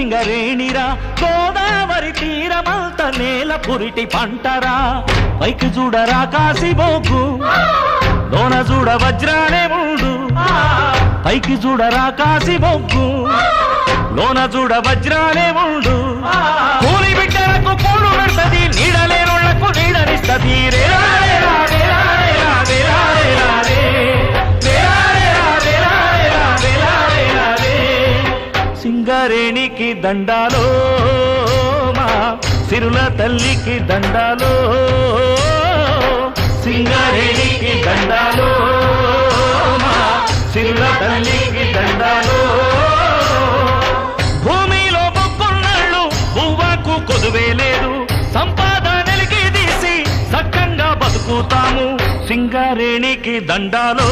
సింగరేణిరా గోదావరి తీరమంత నేల పురిటి పంటరా పైకి చూడరా కాసిబోకు లోన చూడ వజ్రాలే మూడు పైకి చూడరా కాసిబోకు లోన చూడ వజ్రాలే మూడు కూలి బిడ్డలకు కూడు పెడతది నీడలేనుళ్లకు నీడనిస్తది సింగరేణికి దండాలో మా సిరుల తల్లికి దండాలో సింగరేణికి దండాలో మా సిరుల తల్లికి దండాలో భూమిలో బొక్కున్నాళ్ళు పువ్వకు కొదువే లేదు సంపాదనలకి తీసి సక్కంగా బతుకుతాము సింగరేణికి దండాలో